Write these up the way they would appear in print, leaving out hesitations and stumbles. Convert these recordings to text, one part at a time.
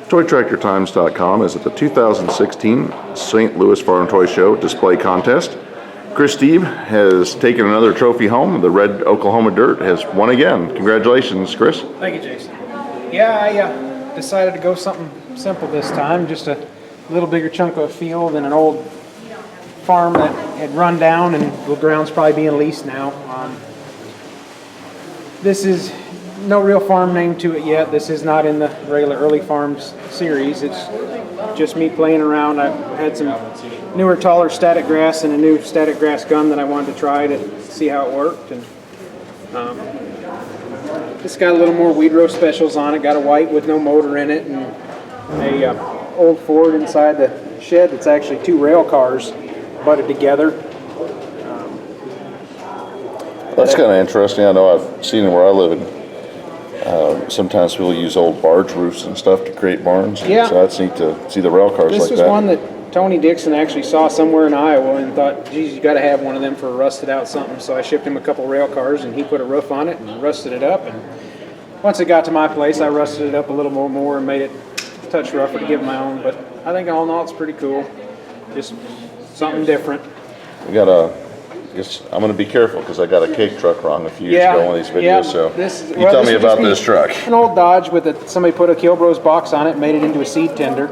ToyTractorTimes.com is at the 2016 St. Louis Farm Toy Show Display Contest. Chris Steeb has taken another trophy home. The red Oklahoma Dirt has won again. Congratulations, Chris. Thank you, Jason. Yeah, I decided to go something simple this time, just a little bigger chunk of a field and an old farm that had run down and the ground's probably being leased now. This is no real farm name to it yet. This is not in the regular Early Farms series. It's just me playing around. I had some newer, taller static grass and a new static grass gun that I wanted to try to see how it worked. And it's got a little more weed row specials on it. Got a white with no motor in it, and a old Ford inside the shed that's actually two rail cars butted together. That's kind of interesting. I know I've seen it where I live, and sometimes people use old barge roofs and stuff to create barns. Yeah. So that's neat to see the rail cars like that. This was one that Tony Dixon actually saw somewhere in Iowa and thought, geez, you got to have one of them for a rusted out something. So I shipped him a couple rail cars, and he put a roof on it and rusted it up. And once it got to my place, I rusted it up a little more and made it a touch rougher to give my own. But I think all in all, it's pretty cool. Just something different. We got I'm going to be careful because I got a cake truck wrong a few years ago on these videos. So you tell me about this truck. An old Dodge with somebody put a Kilbros box on it and made it into a seed tender.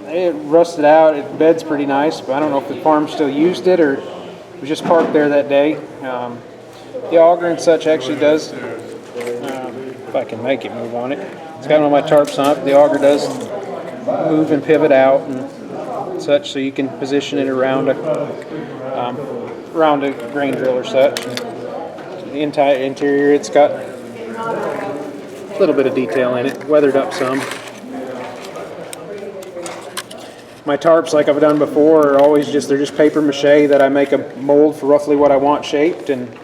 It rusted out. It bed's pretty nice, but I don't know if the farm still used it or it was just parked there that day. The auger and such actually does, if I can make it move on it. It's got one of my tarps on it. The auger does move and pivot out and such, so you can position it around a grain drill or such. The entire interior, it's got a little bit of detail in it, weathered up some. My tarps, like I've done before, are always they're just paper mache that I make a mold for roughly what I want shaped, and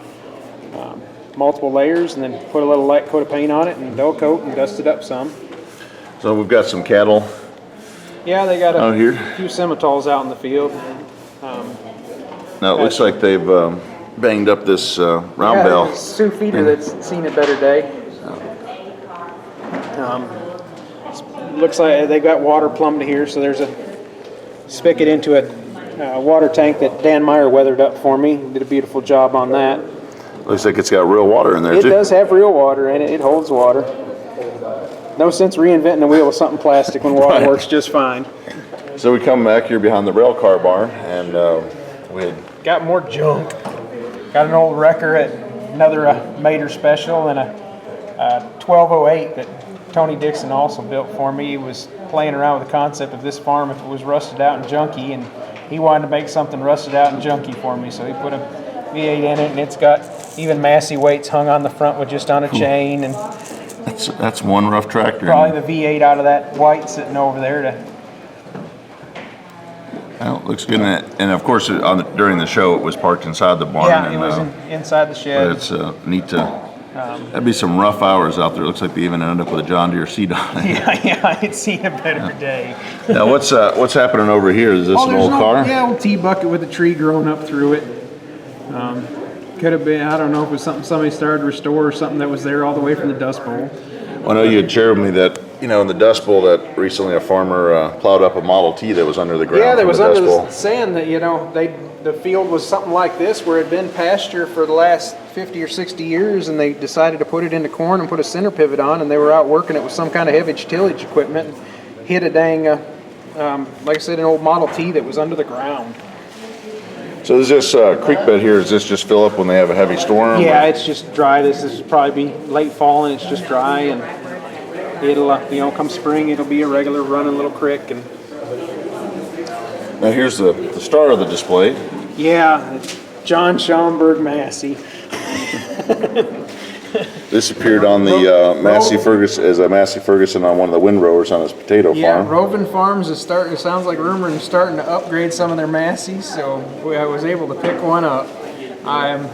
multiple layers, and then put a little light coat of paint on it and dull coat and dust it up some. So we've got some cattle. Yeah, they got out here. A few Semitols out in the field. Now it looks like they've banged up this round bell. Sioux feeder that's seen a better day. Looks like they got water plumbed to here, so there's a spigot into a water tank that Dan Meyer weathered up for me. Did a beautiful job on that. Looks like it's got real water in there too. It does have real water in it. It holds water. No sense reinventing the wheel with something plastic when water works just fine. So we come back here behind the rail car barn, and we had got more junk. Got an old wrecker at another Mater special, and a 1208 that Tony Dixon also built for me. He was playing around with the concept of this farm if it was rusted out and junky, and he wanted to make something rusted out and junky for me, so he put a V8 in it, and it's got even Massey weights hung on the front with just on a chain. And that's one rough tractor. Probably the V8 out of that white sitting over there. Well, it looks good, and of course during the show it was parked inside the barn. Yeah, it was inside the shed. But it's neat to. That'd be some rough hours out there. It looks like they even ended up with a John Deere seat on it. Yeah, I ain't seen a better day. Now what's happening over here? Is this an old car? Yeah, old T-bucket with a tree growing up through it. Could have been, I don't know if it was something somebody started to restore or something that was there all the way from the Dust Bowl. Well, I know you had shared with me that, in the Dust Bowl that recently a farmer plowed up a Model T that was under the ground. Yeah, that was under the sand that, the field was something like this where it had been pasture for the last 50 or 60 years, and they decided to put it into corn and put a center pivot on, and they were out working it with some kind of heavy tillage equipment and hit a dang, like I said, an old Model T that was under the ground. So is this creek bed here, does this just fill up when they have a heavy storm? Yeah, it's just dry. This is probably be late fall, and it's just dry, and it'll, come spring, it'll be a regular running little creek. And now here's the star of the display. Yeah, John Schaumburg Massey. This appeared on the Massey Ferguson as a Massey Ferguson on one of the windrowers on his potato farm. Yeah, Rovin Farms is starting. It sounds like rumor is starting to upgrade some of their Masseys, so I was able to pick one up. I am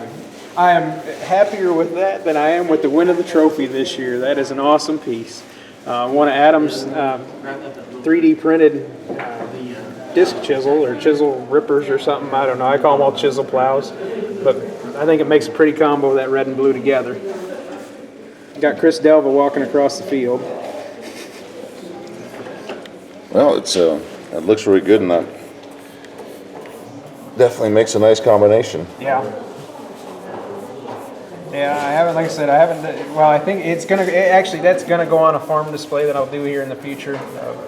happier with that than I am with the win of the trophy this year. That is an awesome piece. One of Adam's 3D printed disc chisel or chisel rippers or something. I don't know. I call them all chisel plows, but I think it makes a pretty combo, that red and blue together. Got Chris Delva walking across the field. Well, it looks really good, and that definitely makes a nice combination. Yeah. Yeah, I haven't, like I said, I haven't, well, I think actually that's gonna go on a farm display that I'll do here in the future.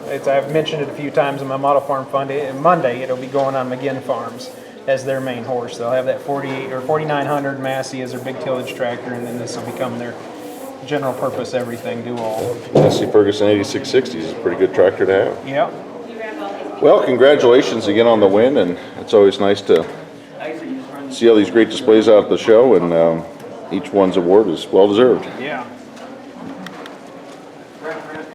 I've mentioned it a few times in my Model Farm Fund. Monday, it'll be going on McGinn Farms as their main horse. They'll have that 48 or 4900 Massey as their big tillage tractor, and then this will become their general purpose everything, do all. Massey Ferguson 8660 is a pretty good tractor to have. Yep. Well, congratulations again on the win, and it's always nice to see all these great displays out at the show, and each one's award is well deserved. Yeah.